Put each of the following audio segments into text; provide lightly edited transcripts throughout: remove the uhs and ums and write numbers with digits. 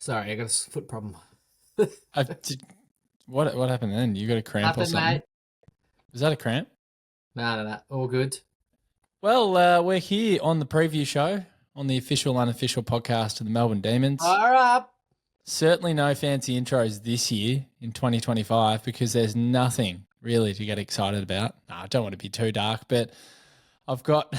Sorry, I got a foot problem. What happened then? You got a cramp or Nothing, something? mate. Was that a cramp? No. All good. Well, we're here on the preview show on the official, unofficial podcast of the Melbourne Demons. Fire up. Certainly no fancy intros this year in 2025 because there's nothing really to get excited about. No, I don't want to be too dark, but I've got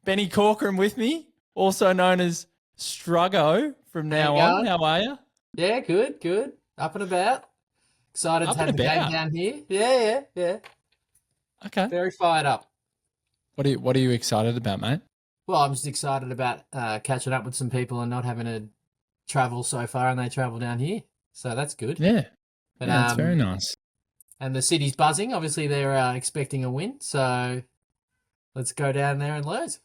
Benny Corcoran with me, also known as Struggo from now on. How are you? Yeah, good. Up and about. Excited to have the game down here. Yeah. Okay. Very fired up. What are you excited about, mate? Well, I'm just excited about catching up with some people and not having to travel so far, and they travel down here. So that's good. Yeah. But, that's very nice. And the city's buzzing. Obviously, they're expecting a win. So let's go down there and lose.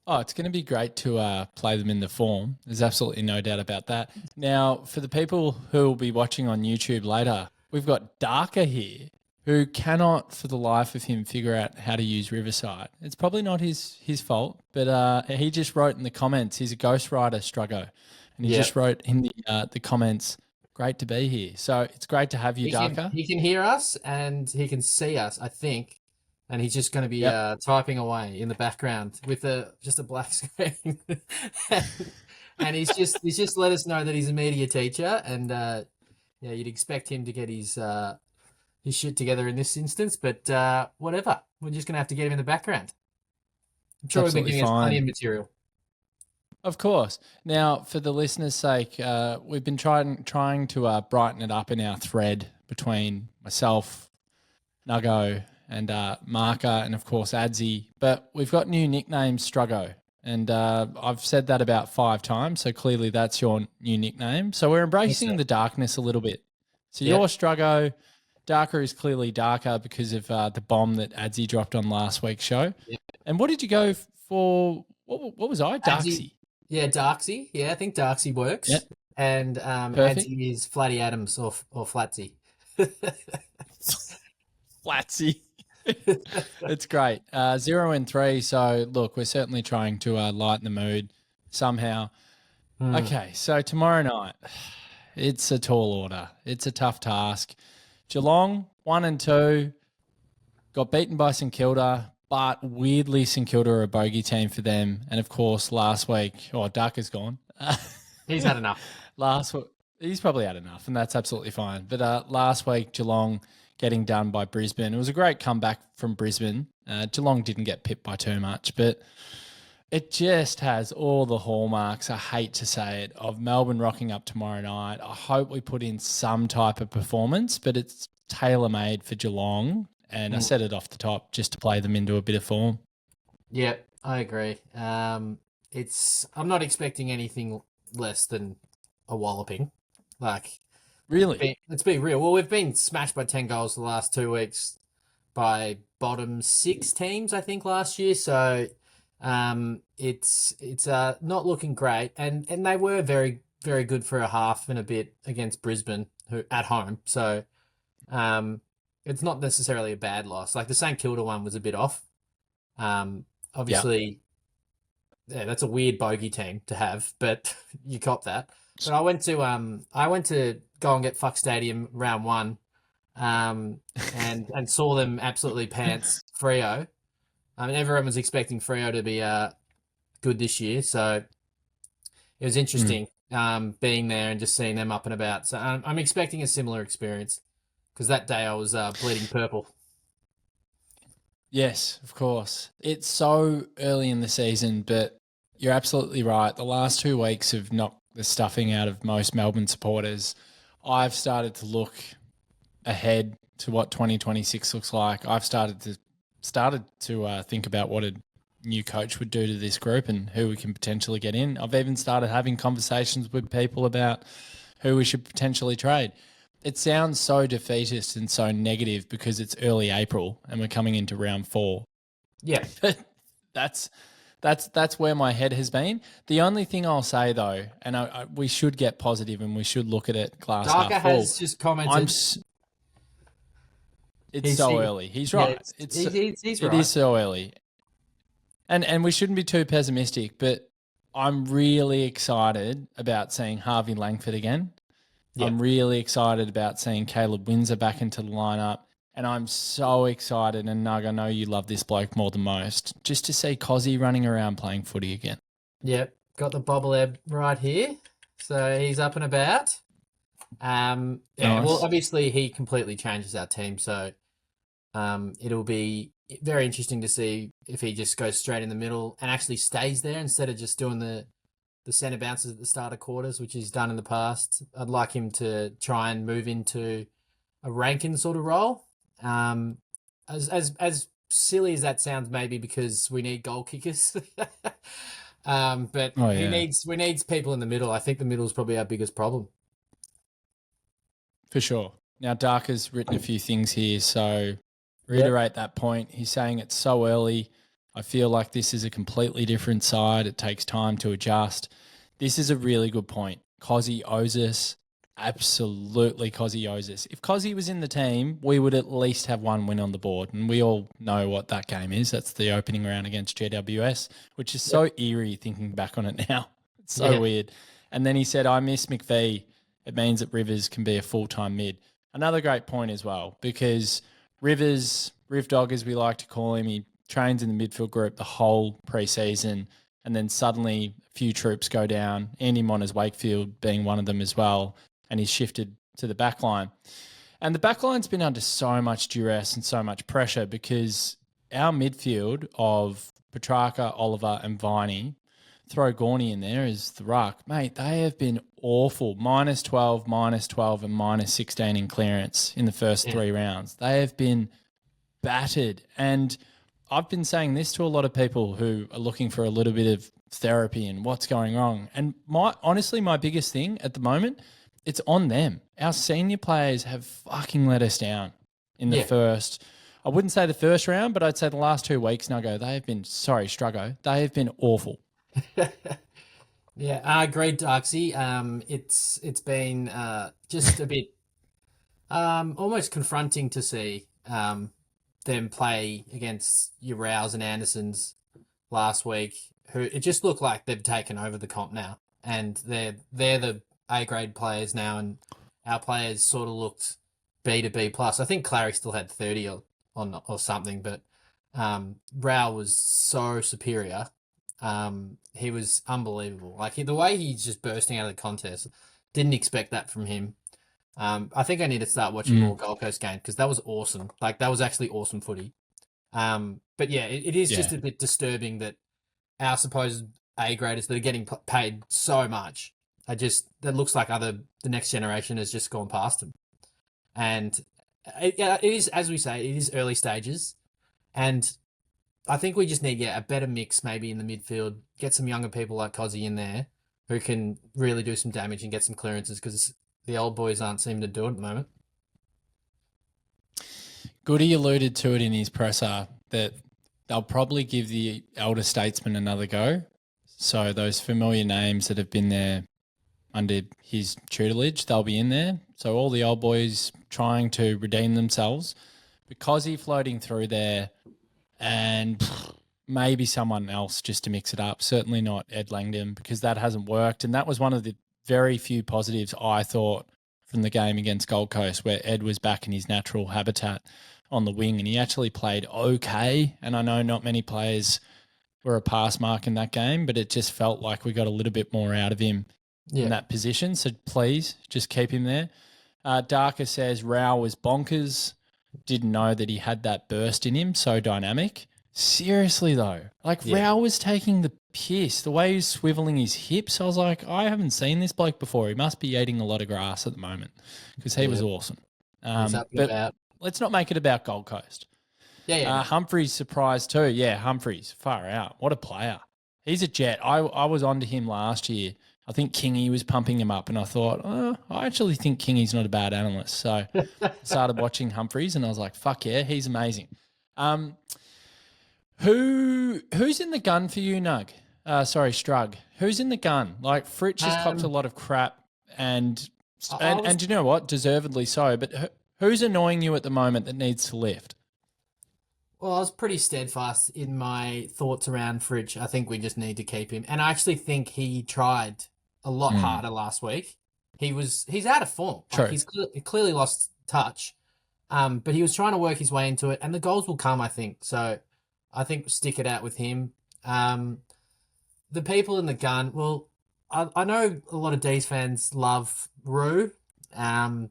Oh, it's going to be great to play them in the form. There's absolutely no doubt about that. Now, for the people who will be watching on YouTube later, we've got Darker here who cannot for the life of him figure out how to use Riverside. It's probably not his fault, but he just wrote in the comments, he's a ghostwriter, Struggo, and he just wrote in the comments, great to be here. So it's great to have you, Darker. He can hear us and he can see us, I think. And he's just going to be typing away in the background with just a black screen. and he's just let us know that he's a media teacher, and you'd expect him to get his shit together in this instance, but whatever. We're just going to have to get him in the background. I'm sure we've been giving us plenty of material. Of course. Now, for the listeners' sake, we've been trying to brighten it up in our thread between myself, Nuggo, and Marca, and of course Adzi. But we've got new nicknames, Struggo, and I've said that about 5 times, so clearly that's your new nickname. So we're embracing the darkness a little bit. So you're Struggo. Darker is clearly darker because of the bomb that Adzi dropped on last week's show. Yep. And what did you go for? What was I? Darksy. Yeah, Darksy. Yeah, I think Darksy works. Yep. And Adzi is Flatty Adams or Flatsy. Flatsy. It's great. 0-3. So look, we're certainly trying to lighten the mood somehow. Okay, so tomorrow night, it's a tall order. It's a tough task. Geelong 1-2 got beaten by St Kilda, but weirdly St Kilda are a bogey team for them. And of course, last week, Darker's gone. He's had enough. He's probably had enough, and that's absolutely fine. But last week, Geelong getting done by Brisbane. It was a great comeback from Brisbane. Geelong didn't get pipped by too much, but it just has all the hallmarks, I hate to say it, of Melbourne rocking up tomorrow night. I hope we put in some type of performance, but it's tailor-made for Geelong, and I said it off the top just to play them into a bit of form. Yeah, I agree. I'm not expecting anything less than a walloping. Really? Let's be real. Well, we've been smashed by 10 goals the last 2 weeks by bottom 6 teams, I think, last year. So it's not looking great. And they were very, very good for a half and a bit against Brisbane at home. So it's not necessarily a bad loss. Like the St Kilda one was a bit off. Obviously, that's a weird bogey team to have, but you cop that. But I went to go and get Fuck Stadium round 1, and saw them absolutely pants Freo. I mean, everyone was expecting Freo to be good this year, so it was interesting being there and just seeing them up and about. So I'm expecting a similar experience because that day I was bleeding purple. Yes, of course. It's so early in the season, but you're absolutely right. The last 2 weeks have knocked the stuffing out of most Melbourne supporters. I've started to look ahead to what 2026 looks like. I've started to think about what a new coach would do to this group and who we can potentially get in. I've even started having conversations with people about who we should potentially trade. It sounds so defeatist and so negative because it's early April and we're coming into round 4. Yeah. But that's where my head has been. The only thing I'll say though, and we should get positive and we should look at it glass half full. Darker has just commented. It's so early. He's right. Yeah, he's right. It is so early. And we shouldn't be too pessimistic, but I'm really excited about seeing Harvey Langford again. Yeah. I'm really excited about seeing Caleb Windsor back into the lineup. And I'm so excited, and Nug, I know you love this bloke more than most, just to see Kozzy running around playing footy again. Yep. Got the bobblehead right here. So he's up and about. Yeah, Nice. well, obviously he completely changes our team. So it'll be very interesting to see if he just goes straight in the middle and actually stays there instead of just doing the centre bounces at the start of quarters, which he's done in the past. I'd like him to try and move into a Rankin sort of role. As silly as that sounds, maybe because we need goal kickers. But Oh, he yeah. we needs people in the middle. I think the middle is probably our biggest problem. For sure. Now, Darker's written a few things here, so reiterate that point. He's saying it's so early. I feel like this is a completely different side. It takes time to adjust. This is a really good point. Kozzy owes us. Absolutely, Kozzy owes us. If Kozzy was in the team, we would at least have one win on the board, and we all know what that game is. That's the opening round against GWS, which is so eerie thinking back on it now. It's so weird. And then he said, I miss McVee. It means that Rivers can be a full-time mid. Another great point as well, because Rivers, Riv Dog as we like to call him, he trains in the midfield group the whole preseason, and then suddenly a few troops go down, Andy Moners Wakefield being one of them as well, and he's shifted to the back line. And the back line's been under so much duress and so much pressure because our midfield of Petrarca, Oliver and Viney, throw Gorney in there as the ruck, mate, they have been awful. -12, -12 and -16 in clearance in the first 3 rounds. They have been battered. And I've been saying this to a lot of people who are looking for a little bit of therapy and what's going wrong. And honestly, my biggest thing at the moment, it's on them. Our senior players have fucking let us down in the first, I wouldn't say the first round, but I'd say the last 2 weeks, Nuggo, they have been, sorry, Struggo, they have been awful. Yeah, I agree, Darksy. It's been just a bit almost confronting to see them play against your Rouse and Andersons last week, who it just looked like they've taken over the comp now, and they're the A grade players now, and our players sort of looked B to B plus. I think Clary still had 30 or something, but Rao was so superior. He was unbelievable. Like the way he's just bursting out of the contest, didn't expect that from him. I think I need to start watching more Gold Coast games because that was awesome. Like that was actually awesome footy. But yeah, it is just a bit disturbing that our supposed A graders that are getting paid so much that looks like the next generation has just gone past them. And it is, as we say, it is early stages, and I think we just need a better mix maybe in the midfield. Get some younger people like Kozzy in there who can really do some damage and get some clearances because the old boys aren't seeming to do it at the moment. Goody alluded to it in his presser that they'll probably give the elder statesman another go. So those familiar names that have been there under his tutelage, they'll be in there. So all the old boys trying to redeem themselves. Because he floating through there and maybe someone else just to mix it up. Certainly not Ed Langdon because that hasn't worked. And that was one of the very few positives I thought from the game against Gold Coast where Ed was back in his natural habitat on the wing and he actually played okay. And I know not many players were a pass mark in that game, but it just felt like we got a little bit more out of him in that position. So please just keep him there. Darker says Rao was bonkers. Didn't know that he had that burst in him, so dynamic. Seriously, though, Rao was taking the piss. The way he was swiveling his hips, I was like, I haven't seen this bloke before. He must be eating a lot of grass at the moment because he was awesome. But let's not make it about Gold Coast. Humphreys surprised too. Yeah, Humphreys, far out. What a player. He's a jet. I was onto him last year. I think Kingy was pumping him up and I thought, I actually think Kingy's not a bad analyst. So I started watching Humphreys and I was like, fuck yeah, he's amazing. Who's in the gun for you, Nug? Strug. Who's in the gun? Like Fritsch has copped a lot of crap and you know what? Deservedly so. But who's annoying you at the moment that needs to lift? Well, I was pretty steadfast in my thoughts around Fridge. I think we just need to keep him, and I actually think he tried a lot Mm, harder last week. He's out of form. Like true. he clearly lost touch. But he was trying to work his way into it, and the goals will come, I think. So I think stick it out with him. Um, the people in the gun, well, I know a lot of Dees fans love Rue, and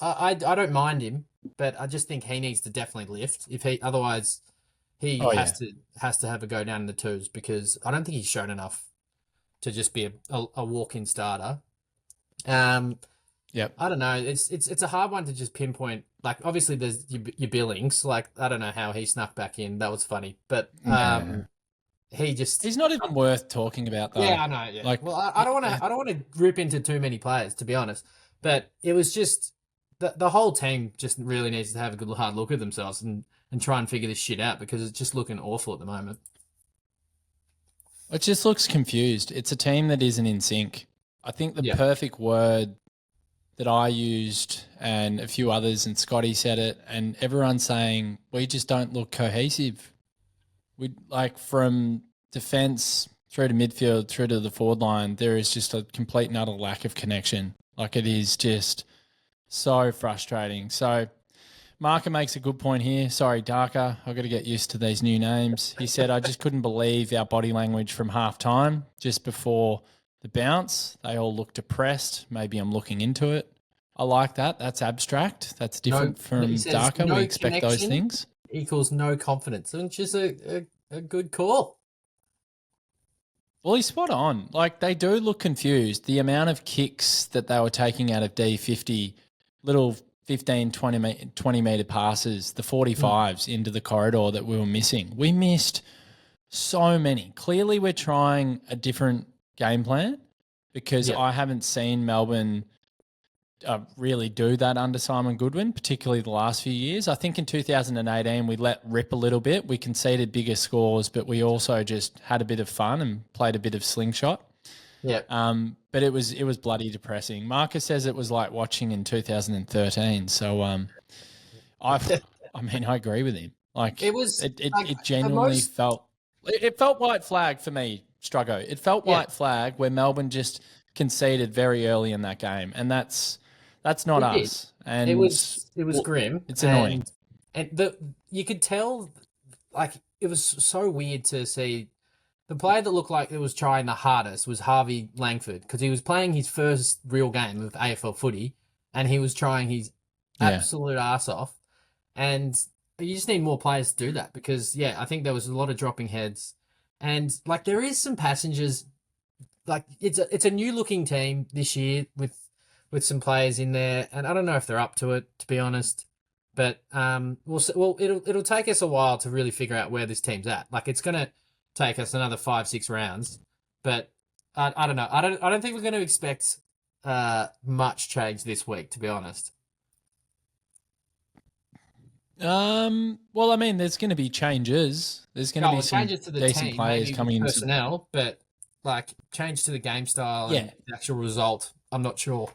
I don't mind him, but I just think he needs to definitely lift. If he otherwise he Oh yeah. has to have a go down in the twos because I don't think he's shown enough to just be a walk-in starter. Um, Yep. I don't know. It's a hard one to just pinpoint. Like obviously there's your Billings. Like I don't know how he snuck back in. That was funny, but Yeah. he just He's not even worth talking about though. yeah, I know. Yeah. Like, Well, I don't want to rip into too many players to be honest, but it was just the whole team just really needs to have a good hard look at themselves and try and figure this shit out because it's just looking awful at the moment. it just looks confused. It's a team that isn't in sync. I think the Yeah. perfect word that I used and a few others, and Scotty said it, and everyone's saying we just don't look cohesive. We like from defense through to midfield through to the forward line, there is just a complete and utter lack of connection. Like it is just so frustrating. So Marca makes a good point here. Sorry, Darker. I've got to get used to these new names. He said, I just couldn't believe our body language from half time just before the bounce. They all looked depressed. Maybe I'm looking into it. I like that. That's abstract. That's No, different he from says Darker. We no expect those connection things. equals no confidence, which is a good call. Well, he's spot on. Like, they do look confused. The amount of kicks that they were taking out of D50, little 15, 20 metre passes, the Mm. 45s into the corridor that we were missing. We missed so many. Clearly, we're trying a different game plan because Yeah. I haven't seen Melbourne really do that under Simon Goodwin, particularly the last few years. I think in 2018 we let rip a little bit. We conceded bigger scores, but we also just had a bit of fun and played a bit of slingshot. Yeah. But it was bloody depressing. Marcus says it was like watching in 2013. So I mean I agree with him. Like It was like it the genuinely most. felt it felt white flag for me, Struggo. It felt Yeah, white flag where Melbourne just conceded very early in that game, and that's not it did. us. And It was well, grim, it's annoying. and the you could tell like it was so weird to see the player that looked like it was trying the hardest was Harvey Langford because he was playing his first real game of AFL footy and he was trying his Yeah. absolute ass off. And you just need more players to do that because yeah, I think there was a lot of dropping heads, and like there is some passengers. Like it's a new looking team this year with some players in there, and I don't know if they're up to it to be honest. But well it'll take us a while to really figure out where this team's at. Like it's gonna take us another 5-6 rounds, but I don't know. I don't think we're going to expect much change this week to be honest. Well, I mean, there's going to be changes. There's going to Oh, be it some changes to the decent team, players maybe coming with into the. personnel, but like change to the game style Yeah. and the actual result, I'm not sure.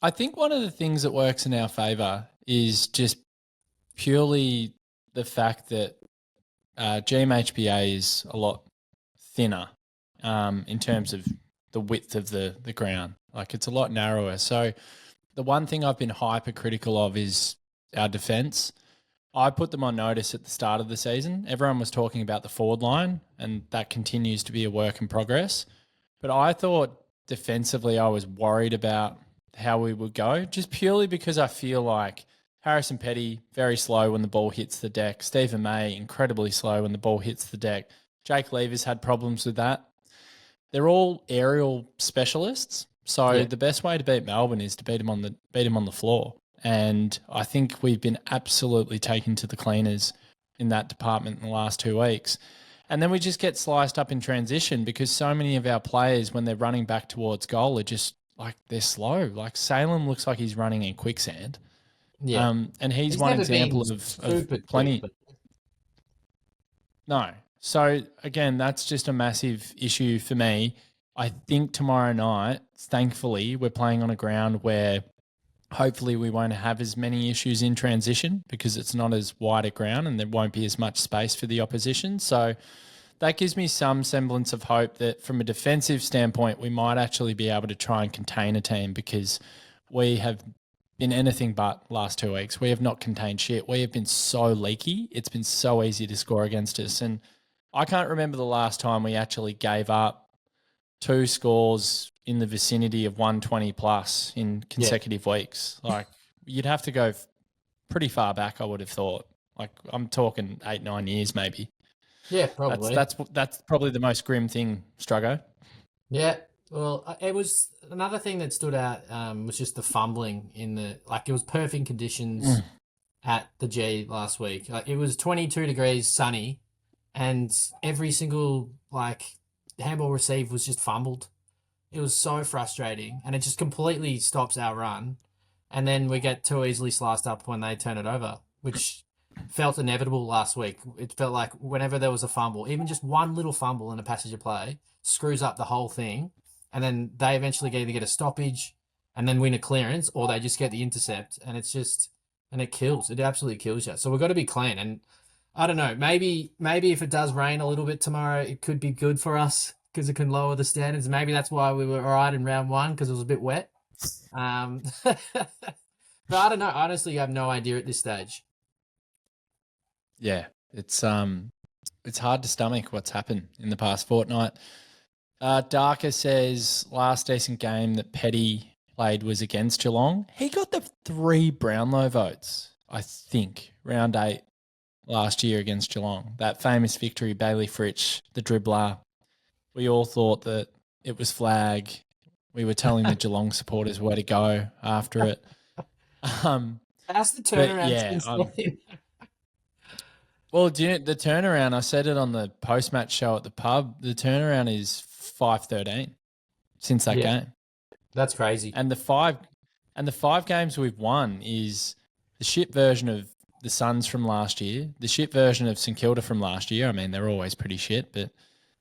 I think one of the things that works in our favour is just purely the fact that GMHBA is a lot thinner in terms of the width of the ground. Like it's a lot narrower. So the one thing I've been hypercritical of is our defence. I put them on notice at the start of the season. Everyone was talking about the forward line, and that continues to be a work in progress. But I thought defensively, I was worried about how we would go, just purely because I feel like Harrison Petty, very slow when the ball hits the deck. Stephen May, incredibly slow when the ball hits the deck. Jake Lever's had problems with that. They're all aerial specialists. So Yeah. the best way to beat Melbourne is to beat them on the floor. And I think we've been absolutely taken to the cleaners in that department in the last 2 weeks. And then we just get sliced up in transition because so many of our players, when they're running back towards goal, are just like they're slow. Like Salem looks like he's running in quicksand. Yeah. And he's He's one never been example of super quick, plenty. but No. So again, that's just a massive issue for me. I think tomorrow night, thankfully, we're playing on a ground where Hopefully we won't have as many issues in transition because it's not as wide a ground and there won't be as much space for the opposition. So that gives me some semblance of hope that from a defensive standpoint, we might actually be able to try and contain a team, because we have been anything but last 2 weeks. We have not contained shit. We have been so leaky. It's been so easy to score against us. And I can't remember the last time we actually gave up 2 scores in the vicinity of 120 plus in consecutive weeks. Like, you'd have to go pretty far back, I would have thought. Like, I'm talking 8-9 years maybe. Yeah, probably. That's probably the most grim thing, Struggo. Yeah. Well, it was another thing that stood out was just the fumbling it was perfect conditions at the G last week. Like, it was 22 degrees, sunny, and every single handball received was just fumbled. It was so frustrating, and it just completely stops our run. And then we get too easily sliced up when they turn it over, which felt inevitable last week. It felt like whenever there was a fumble, even just one little fumble in a passage of play, screws up the whole thing. And then they eventually either get a stoppage and then win a clearance, or they just get the intercept. And it kills. It absolutely kills you. So we've got to be clean. And I don't know, maybe if it does rain a little bit tomorrow, it could be good for us because it can lower the standards. Maybe that's why we were all right in round 1, because it was a bit wet. But I don't know. Honestly, I have no idea at this stage. Yeah, it's hard to stomach what's happened in the past fortnight. Darker says last decent game that Petty played was against Geelong. He got the 3 Brownlow votes, I think, round 8 last year against Geelong. That famous victory, Bailey Fritsch, the dribbler. We all thought that it was flag. We were telling the Geelong supporters where to go after it. How's the turnaround since then? Well, the turnaround, I said it on the post-match show at the pub, the turnaround is 5-13 since that game. That's crazy. And the 5 games we've won is the shit version of the Suns from last year, the shit version of St Kilda from last year. I mean, they're always pretty shit, but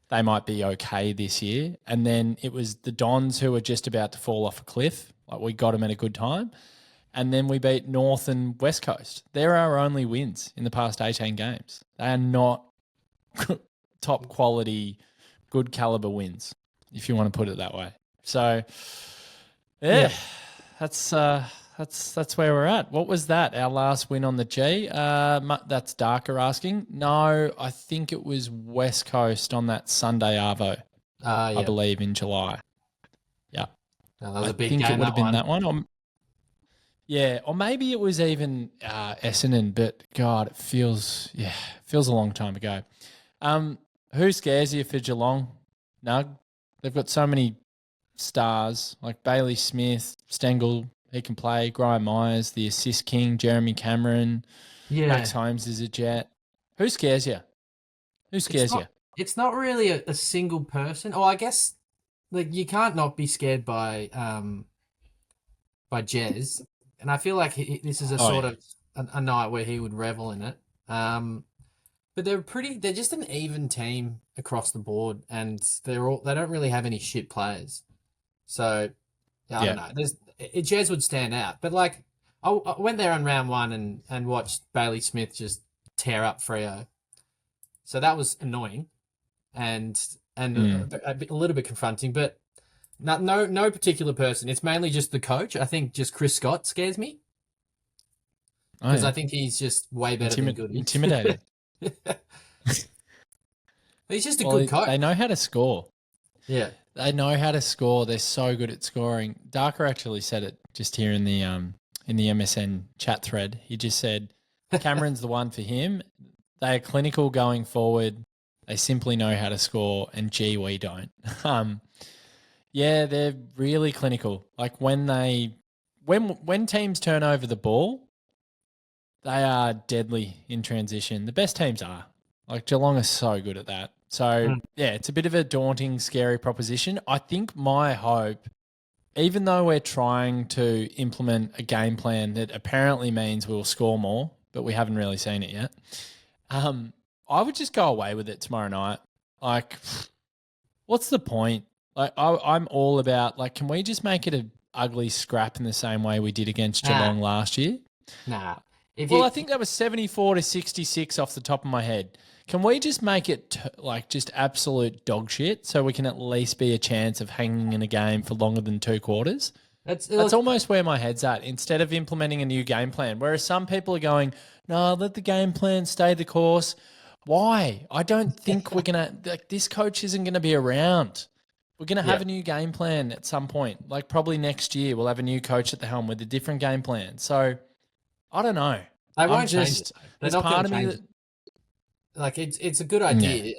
they might be okay this year. And then it was the Dons who were just about to fall off a cliff. Like, we got them at a good time. And then we beat North and West Coast. They're our only wins in the past 18 games. They are not top quality, good caliber wins, if you want to put it that way. So, yeah. That's where we're at. What was that? Our last win on the G? That's Darker asking. No, I think it was West Coast on that Sunday Arvo. I believe in July. Yeah, that was a big game. I think it would have been that one. Or maybe it was even Essendon. But God, it feels a long time ago. Who scares you for Geelong, Nug? They've got so many stars like Bailey Smith, Stengel. He can play. Graham Myers, the assist king. Jeremy Cameron. Yeah. Max Holmes is a jet. Who scares you? It's not really a single person. Oh, I guess you can't not be scared by Jez, and I feel like this is a night where he would revel in it. But they're just an even team across the board, and they don't really have any shit players. So I don't know. Jez would stand out, but I went there on round 1 and watched Bailey Smith just tear up Freo. So that was annoying, and a little bit confronting. But no particular person. It's mainly just the coach. I think just Chris Scott scares me because I think he's just way better than Goody. Intimidating. He's just a good coach. They know how to score. Yeah. They know how to score. They're so good at scoring. Darker actually said it just here in the MSN chat thread. He just said Cameron's the one for him. They are clinical going forward. They simply know how to score, and gee, we don't. They're really clinical. Like when teams turn over the ball, they are deadly in transition. The best teams are. Like Geelong are so good at that. So, it's a bit of a daunting, scary proposition. I think my hope, even though we're trying to implement a game plan that apparently means we'll score more, but we haven't really seen it yet, I would just go away with it tomorrow night. Like, what's the point? Like, I'm all about, can we just make it ugly scrap in the same way we did against Nah. Geelong last year? Nah. I think that was 74-66 off the top of my head. Can we just make it just absolute dog shit so we can at least be a chance of hanging in a game for longer than 2 quarters? That's almost where my head's at, instead of implementing a new game plan. Whereas some people are going, no, let the game plan stay the course. Why? I don't think we're going to – this coach isn't going to be around. We're going to have a new game plan at some point. Like probably next year we'll have a new coach at the helm with a different game plan. So I don't know. They won't change it. They're not going to change it. Like it's a good idea,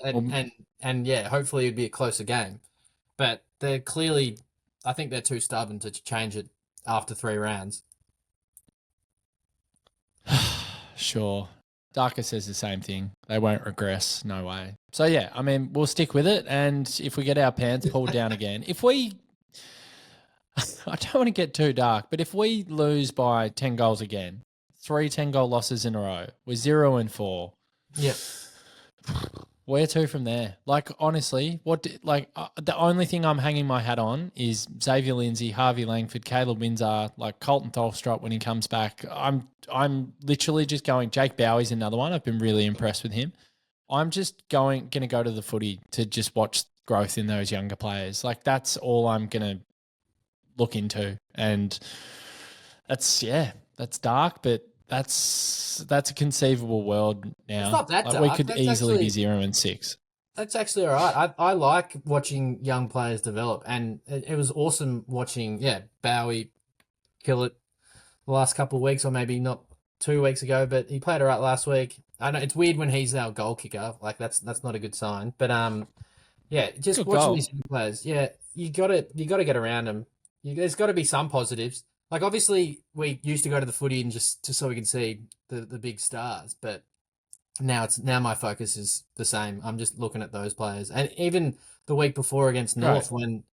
and hopefully it'd be a closer game. But they're clearly, I think they're too stubborn to change it after 3 rounds. Sure. Darker says the same thing. They won't regress. No way. So, yeah, I mean, we'll stick with it. And if we get our pants pulled down again, I don't want to get too dark, but if we lose by 10 goals again, 3 10-goal losses in a row, we're 0-4. Yeah. Where to from there? Like, honestly, the only thing I'm hanging my hat on is Xavier Lindsay, Harvey Langford, Caleb Windsor, like Colton Tholstrup when he comes back. I'm literally just going. Jake Bowie's another one. I've been really impressed with him. I'm just going to go to the footy to just watch growth in those younger players. Like, that's all I'm going to look into. And that's dark, but that's a conceivable world now. It's not that dark. We could easily be 0-6. That's actually all right. I like watching young players develop, and it was awesome watching Bowie kill it the last couple of weeks, or maybe not 2 weeks ago, but he played all right last week. I know it's weird when he's our goal kicker. Like that's not a good sign. But just good watching goal. these young players. Yeah, you got to get around them. There's got to be some positives. Like, obviously, we used to go to the footy and just so we could see the big stars, but now my focus is the same. I'm just looking at those players, and even the week before against North, when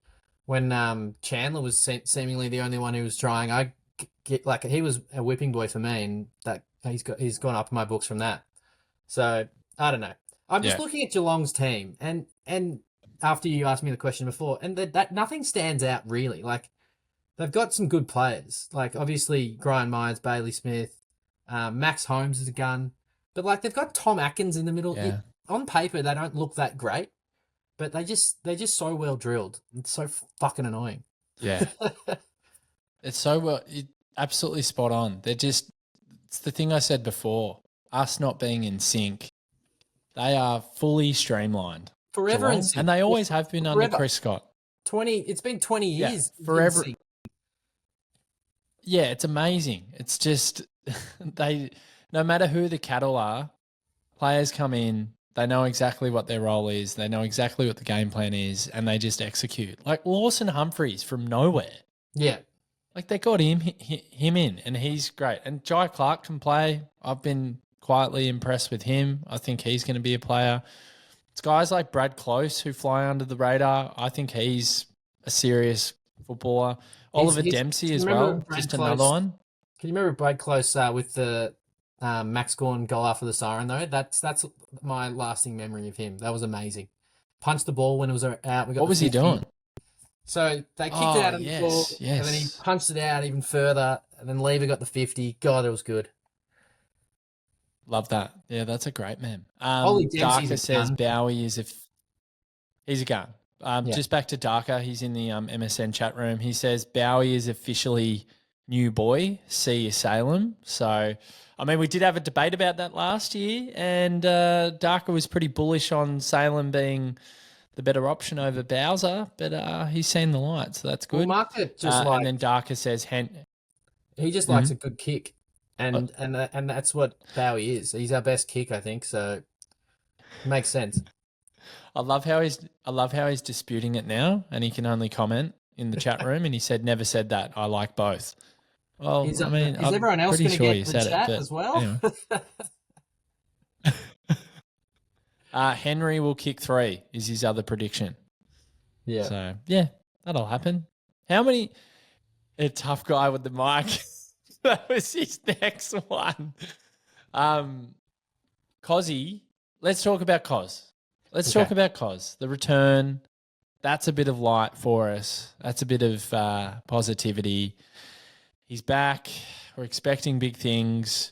Chandler was seemingly the only one who was trying, he was a whipping boy for me, and that he's gone up in my books from that. So I don't know. I'm just looking at Geelong's team, and after you asked me the question before, and that nothing stands out really. Like, they've got some good players, like obviously Brian Myers, Bailey Smith, Max Holmes is a gun, but like they've got Tom Atkins in the middle. Yeah. On paper, they don't look that great, but they're just so well drilled. It's so fucking annoying. Yeah, it's absolutely spot on. It's the thing I said before. Us not being in sync, they are fully streamlined Forever in sync, and they always have been under Chris Scott. It's been 20 years. Forever. Yeah, it's amazing. It's just no matter who the cattle are, players come in, they know exactly what their role is, they know exactly what the game plan is, and they just execute. Like Lawson Humphreys from nowhere. Yeah. Like they got him in, and he's great. And Jai Clark can play. I've been quietly impressed with him. I think he's going to be a player. It's guys like Brad Close who fly under the radar. I think he's a serious footballer. Oliver Dempsey as well, just another one. Can you remember Brad Close with the Max Gawn goal after the siren, though? That's my lasting memory of him. That was amazing. Punched the ball when it was out. What was he doing? So they kicked it out of the ball, and then he punched it out even further, and then Lever got the 50. God, it was good. Love that. Yeah, that's a great meme. Darker says Bowie he's a gun. Just back to Darker, he's in the MSN chat room. He says Bowie is officially new boy. See you, Salem. So, I mean, we did have a debate about that last year, and Darker was pretty bullish on Salem being the better option over Bowser, but he's seen the light, so that's good. Well, Marca and then Darker says he just likes a good kick, and that's what Bowie is. He's our best kick, I think. So, it makes sense. I love how he's disputing it now, and he can only comment in the chat room. And he said, "Never said that. I like both." Well, is everyone else going to get the chat as well? Anyway. Henry will kick 3 is his other prediction. Yeah. So yeah, that'll happen. How many? A tough guy with the mic. That was his next one. Kozzy. Let's talk about Koz. Let's talk about Koz. The return. that's a bit of light for us. That's a bit of positivity. He's back. We're expecting big things.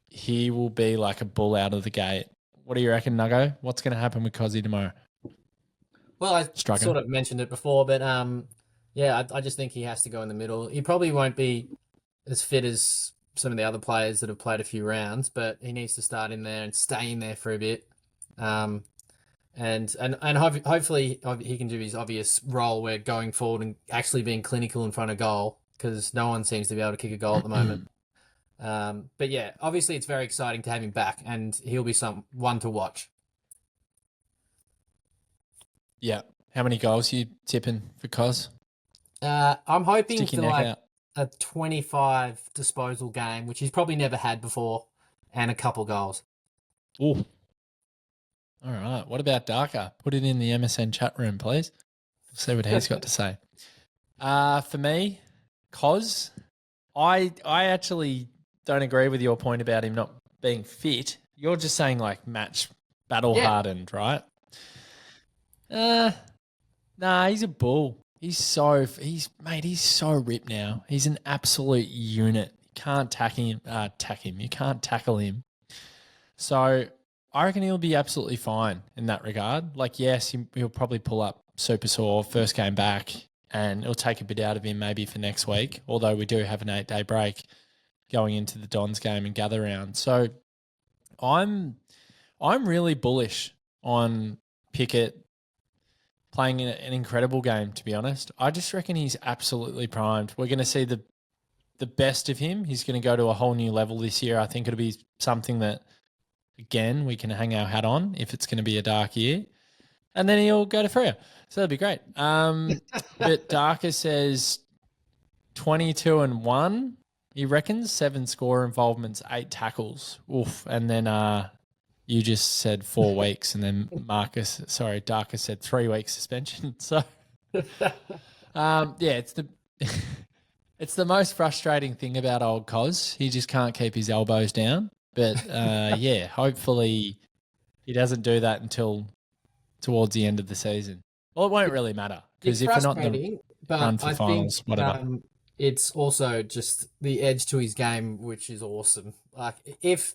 He will be like a bull out of the gate. What do you reckon, Nuggo? What's going to happen with Kozzy tomorrow? Well, I Striker. sort of mentioned it before, but yeah, I just think he has to go in the middle. He probably won't be as fit as some of the other players that have played a few rounds, but he needs to start in there and stay in there for a bit. And hopefully he can do his obvious role where going forward and actually being clinical in front of goal, because no one seems to be able to kick a goal at the moment. But yeah, obviously it's very exciting to have him back, and he'll be one to watch. Yeah. How many goals are you tipping for Koz? I'm hoping Stick your for neck like out. a 25 disposal game, which he's probably never had before, and a couple goals. Ooh. All right. What about Darker? Put it in the MSN chat room, please. We'll see what he's got to say. For me, Koz, I actually don't agree with your point about him not being fit. You're just saying like match battle hardened, right? Nah, he's a bull. He's so ripped now. He's an absolute unit. You can't tackle him. You can't tackle him. So I reckon he'll be absolutely fine in that regard. Like, yes, he'll probably pull up super sore first game back, and it'll take a bit out of him maybe for next week. Although we do have an 8-day break going into the Dons game and gather round. So I'm really bullish on Pickett playing an incredible game, to be honest. I just reckon he's absolutely primed. We're going to see the best of him. He's going to go to a whole new level this year. I think it'll be something that, again, we can hang our hat on if it's going to be a dark year. And then he'll go to Freo. So that'd be great. But Darker says 22-1, he reckons, 7 score involvements, 8 tackles. Oof. And then you just said 4 weeks, and then Darker said 3 weeks suspension. So, yeah, it's the most frustrating thing about old Koz. He just can't keep his elbows down. But yeah, hopefully he doesn't do that until towards the end of the season. Well, it won't really matter because if we're not in the run for finals, whatever. It's also just the edge to his game, which is awesome. Like if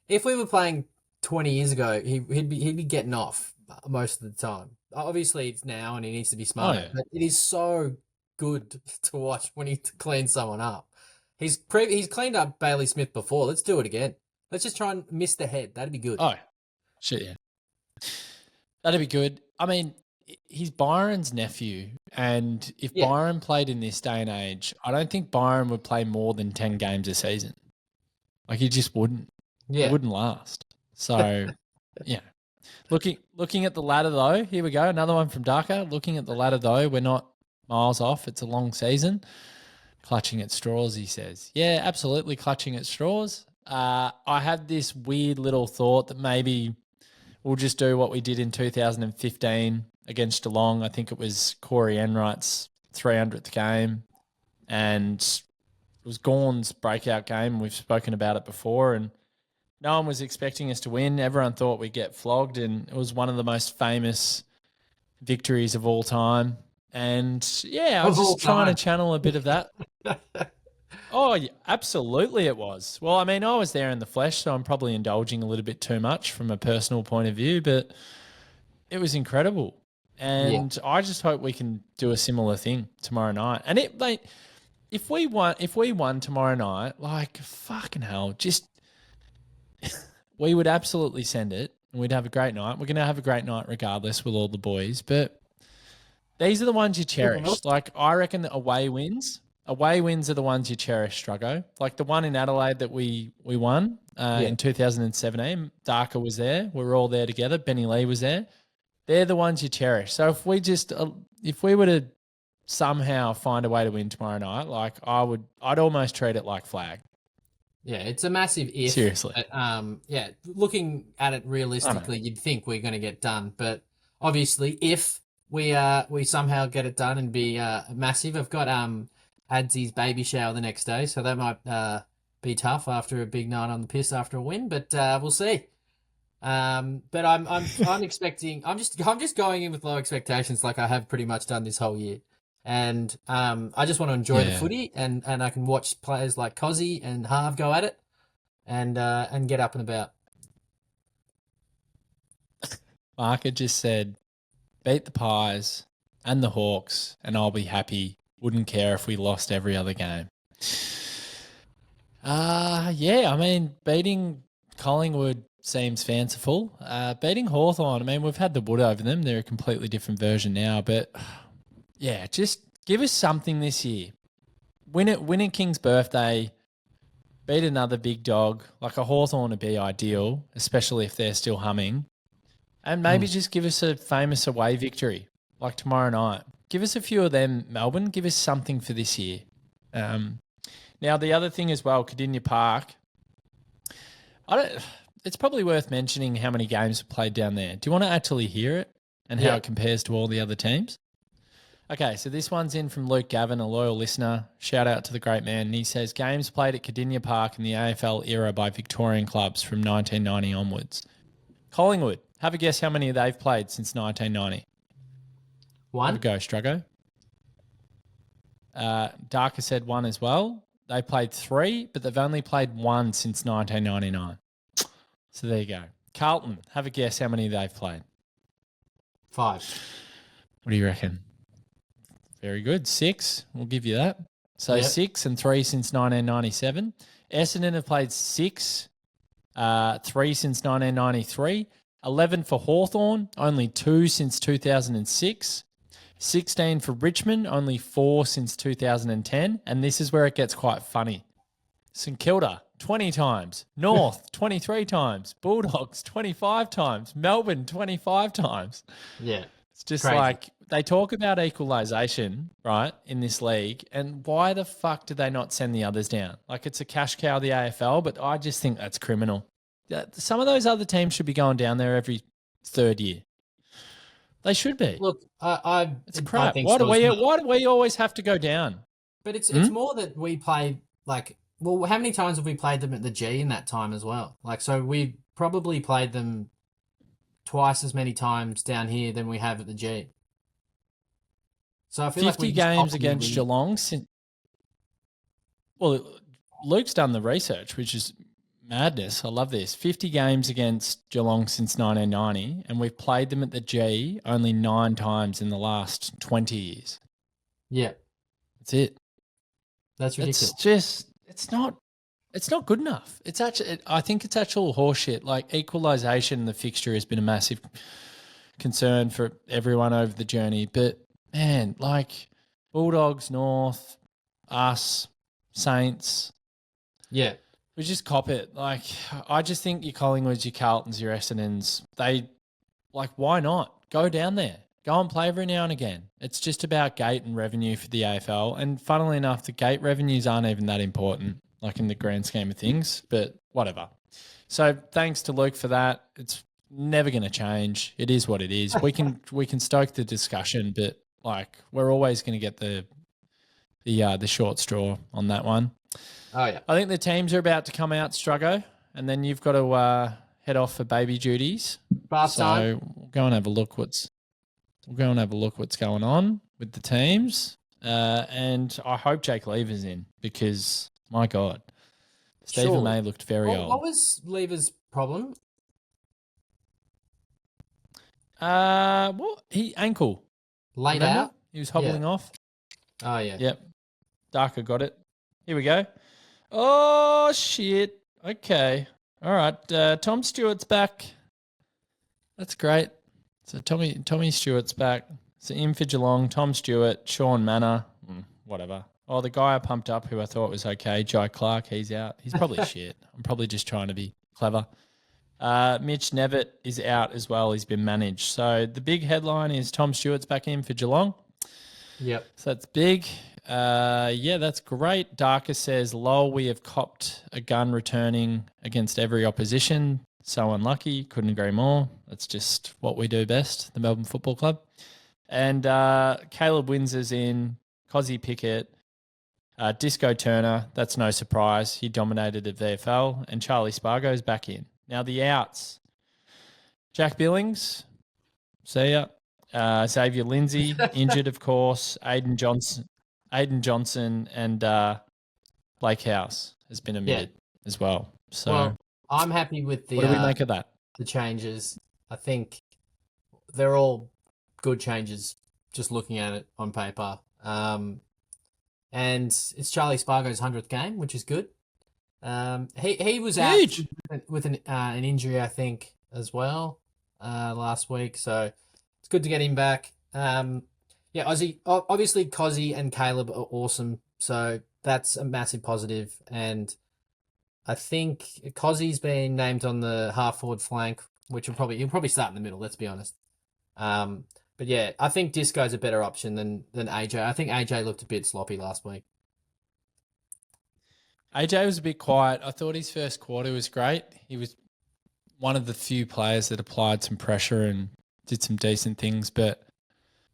we were playing 20 years ago, he'd be getting off most of the time. Obviously, it's now and he needs to be smarter. But it is so good to watch when he cleans someone up. He's cleaned up Bailey Smith before. Let's do it again. Let's just try and miss the head. That'd be good. Oh, shit, yeah. That'd be good. I mean, he's Byron's nephew, and if Byron played in this day and age, I don't think Byron would play more than 10 games a season. Like, he just wouldn't. Yeah. It wouldn't last. So, yeah. Looking at the ladder, though, here we go. Another one from Darker. Looking at the ladder, though, we're not miles off. It's a long season. Clutching at straws, he says. Yeah, absolutely clutching at straws. I had this weird little thought that maybe we'll just do what we did in 2015 against Geelong. I think it was Corey Enright's 300th game, and it was Gawn's breakout game. We've spoken about it before, and no one was expecting us to win. Everyone thought we'd get flogged, and it was one of the most famous victories of all time. And, yeah, I was just trying to channel a bit of that. Oh, yeah, absolutely it was. Well, I mean, I was there in the flesh, so I'm probably indulging a little bit too much from a personal point of view, but it was incredible. And I just hope we can do a similar thing tomorrow night. And if we won tomorrow night, like, fucking hell, just we would absolutely send it, and we'd have a great night. We're going to have a great night regardless with all the boys, but these are the ones you cherish. Like, I reckon that away wins are the ones you cherish, Struggo. Like the one in Adelaide that we won in 2017. Darker was there. We were all there together. Benny Lee was there. They're the ones you cherish. So if we were to somehow find a way to win tomorrow night, like I'd almost treat it like flag. Yeah, it's a massive if. Seriously. But, looking at it realistically, you'd think we're going to get done. But obviously, if we somehow get it done and be massive, I've got Adsy's baby shower the next day, so that might be tough after a big night on the piss after a win, but we'll see. But I'm expecting. I'm just going in with low expectations, like I have pretty much done this whole year. And I just want to enjoy the Yeah. footy, and I can watch players like Kozzy and Harv go at it, and get up and about. Marca just said, beat the Pies and the Hawks, and I'll be happy. Wouldn't care if we lost every other game. Yeah, I mean, beating Collingwood seems fanciful. Beating Hawthorn, I mean, we've had the wood over them. They're a completely different version now. But, yeah, just give us something this year. Win at King's birthday, beat another big dog. Like a Hawthorn would be ideal, especially if they're still humming. And maybe just give us a famous away victory, like tomorrow night. Give us a few of them, Melbourne. Give us something for this year. Now, the other thing as well, Cardinia Park. It's probably worth mentioning how many games were played down there. Do you want to actually hear it and how it compares to all the other teams? Okay, so this one's in from Luke Gavin, a loyal listener. Shout out to the great man. And he says, games played at Cardinia Park in the AFL era by Victorian clubs from 1990 onwards. Collingwood, have a guess how many they've played since 1990. One. Have a go, Struggo. Darker said one as well. They played 3, but they've only played 1 since 1999. So there you go. Carlton, have a guess how many they've played. 5. What do you reckon? Very good. 6. We'll give you that. So 6 and 3 since 1997. Essendon have played 6, 3 since 1993. 11 for Hawthorn, only 2 since 2006. 16 for Richmond, only 4 since 2010. And this is where it gets quite funny. St Kilda, 20 times. North, 23 times. Bulldogs, 25 times. Melbourne, 25 times. Yeah. It's just crazy. like they talk about equalisation, right, in this league. And why the fuck did they not send the others down? Like it's a cash cow, the AFL, but I just think that's criminal. Some of those other teams should be going down there every third year. They should be. Look, It's crap. I think Why do so as well. we always have to go down? But it's more that we play like, well, how many times have we played them at the G in that time as well? Like, so we probably played them twice as many times down here than we have at the G. So I feel 50 like games against Geelong. Well, Luke's done the research, which is madness. I love this. 50 games against Geelong since 1990, and we've played them at the G only 9 times in the last 20 years. Yeah. That's it. That's ridiculous. It's not good enough. It's actually, I think it's actual horseshit. Like equalisation, the fixture has been a massive concern for everyone over the journey. But man, like Bulldogs, North, us, Saints. Yeah. We just cop it. Like, I just think your Collingwoods, your Carltons, your Essendons, why not? Go down there. Go and play every now and again. It's just about gate and revenue for the AFL. And funnily enough, the gate revenues aren't even that important, like in the grand scheme of things, but whatever. So thanks to Luke for that. It's never going to change. It is what it is. We can stoke the discussion, but like we're always going to get the short straw on that one. Oh yeah. I think the teams are about to come out, Struggo, and then you've got to head off for baby duties. Bath time. So we'll go and have a look what's going on with the teams. And I hope Jake Lever's in because my God, Stephen May looked very old. What was Lever's problem? He ankle. Laid Remember? out? He was hobbling off. Oh yeah. Yep. Darker got it. Here we go. Oh shit. Okay. All right. Tom Stewart's back. That's great. So Tommy Stewart's back. So in for Geelong, Tom Stewart, Sean Manor, whatever. Oh, the guy I pumped up who I thought was okay, Jai Clark, he's out. He's probably shit. I'm probably just trying to be clever. Mitch Nevitt is out as well. He's been managed. So the big headline is Tom Stewart's back in for Geelong. Yep. So that's big. Yeah, that's great. Darker says, lol, we have copped a gun returning against every opposition. So unlucky. Couldn't agree more. That's just what we do best, the Melbourne Football Club. And Caleb Windsor's in, Kozzy Pickett, Disco Turner, that's no surprise. He dominated at VFL. And Charlie Spargo's back in. Now the outs. Jack Billings, see ya. Xavier Lindsay, injured, of course. Aiden Johnson, and Blake House has been omitted as well. So, well, I'm happy with what do we make of that? the changes. I think they're all good changes, just looking at it on paper. And it's Charlie Spargo's 100th game, which is good. He was out Huge. with an injury, I think, as well last week. So it's good to get him back. Yeah, obviously Kozzy and Caleb are awesome. So that's a massive positive. And I think Kozzy's been named on the half forward flank, which he'll probably start in the middle. Let's be honest. But yeah, I think Disco's a better option than AJ. I think AJ looked a bit sloppy last week. AJ was a bit quiet. I thought his first quarter was great. He was one of the few players that applied some pressure and did some decent things. But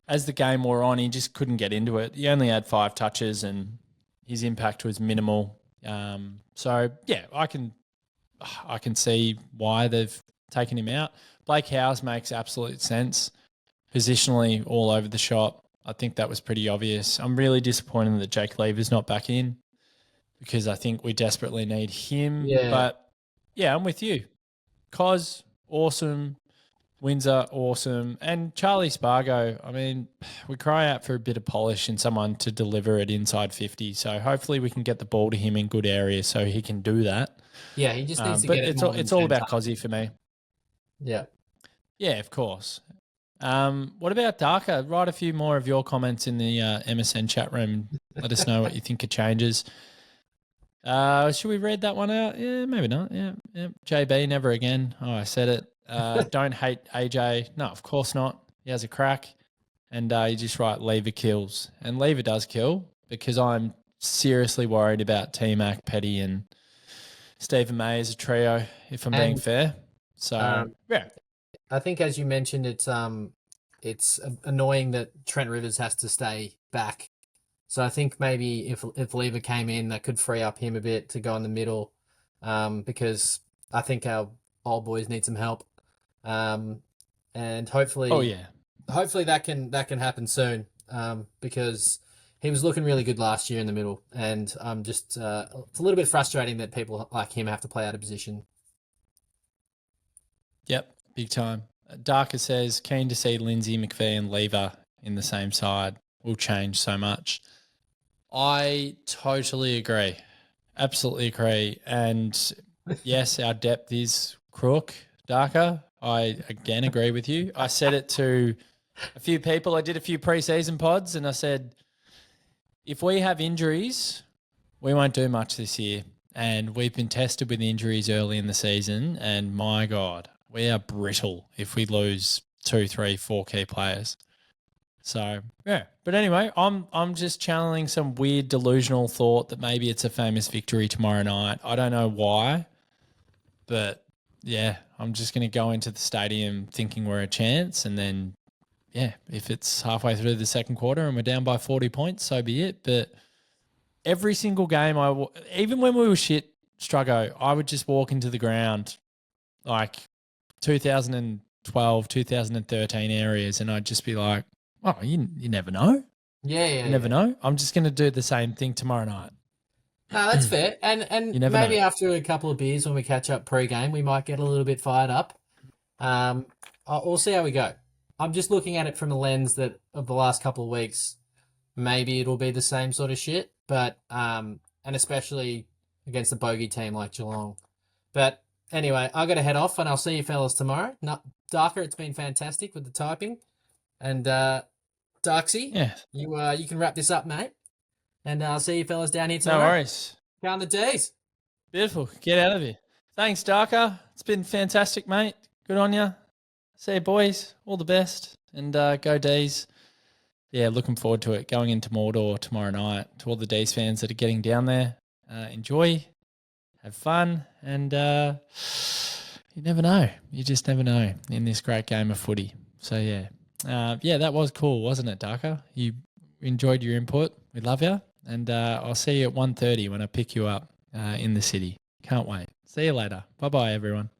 as the game wore on, he just couldn't get into it. He only had 5 touches and his impact was minimal. So, yeah, I can see why they've taken him out. Blake Howes makes absolute sense. Positionally all over the shop. I think that was pretty obvious. I'm really disappointed that Jake Lever's not back in because I think we desperately need him. Yeah. But, yeah, I'm with you. Koz, awesome. Windsor, awesome. And Charlie Spargo, I mean, we cry out for a bit of polish and someone to deliver it inside 50. So hopefully we can get the ball to him in good areas so he can do that. Yeah, he just needs to but get it. It's all about Kozzy for me. Yeah. Yeah, of course. What about Darker? Write a few more of your comments in the MSN chat room. Let us know what you think of changes. Should we read that one out? Yeah, maybe not. Yeah. JB, never again. Oh, I said it. Don't hate AJ. No, of course not. He has a crack. And you just write Lever kills. And Lever does kill because I'm seriously worried about T-Mac, Petty and Stephen May as a trio, if I'm being fair. So, yeah. I think, as you mentioned, it's annoying that Trent Rivers has to stay back. So I think maybe if Lever came in, that could free up him a bit to go in the middle, because I think our old boys need some help, and hopefully, hopefully that can happen soon, because he was looking really good last year in the middle, and just it's a little bit frustrating that people like him have to play out of position. Yep, big time. Darker says, keen to see Lindsay, McVeigh and Lever in the same side. Will change so much. I totally agree. Absolutely agree. And yes, our depth is crook, Darker. I again agree with you. I said it to a few people. I did a few preseason pods and I said, if we have injuries, we won't do much this year. And we've been tested with injuries early in the season. And my God, we are brittle if we lose 2, 3, 4 key players. So, yeah. But anyway, I'm just channeling some weird delusional thought that maybe it's a famous victory tomorrow night. I don't know why. But, yeah, I'm just going to go into the stadium thinking we're a chance. And then, yeah, if it's halfway through the second quarter and we're down by 40 points, so be it. But every single game, even when we were shit, Struggo, I would just walk into the ground like 2012, 2013 areas, and I'd just be like, oh, you never know. Yeah. You never know. I'm just going to do the same thing tomorrow night. No, that's fair. And maybe after a couple of beers when we catch up pre-game, we might get a little bit fired up. We'll see how we go. I'm just looking at it from the lens that of the last couple of weeks, maybe it'll be the same sort of shit, but and especially against a bogey team like Geelong. But anyway, I got to head off and I'll see you fellas tomorrow. Darker, it's been fantastic with the typing. And Darksy, you can wrap this up, mate. And I'll see you fellas down here tomorrow. No worries. Go on the Dees. Beautiful. Get out of here. Thanks, Darker. It's been fantastic, mate. Good on you. See you, boys. All the best. And go Dees. Yeah, looking forward to it. Going into Mordor tomorrow night. To all the Dees fans that are getting down there, enjoy, have fun, and you never know. You just never know in this great game of footy. So, yeah. That was cool, wasn't it, Darker? You enjoyed your input. We love you. And I'll see you at 1:30 when I pick you up in the city. Can't wait. See you later. Bye-bye, everyone.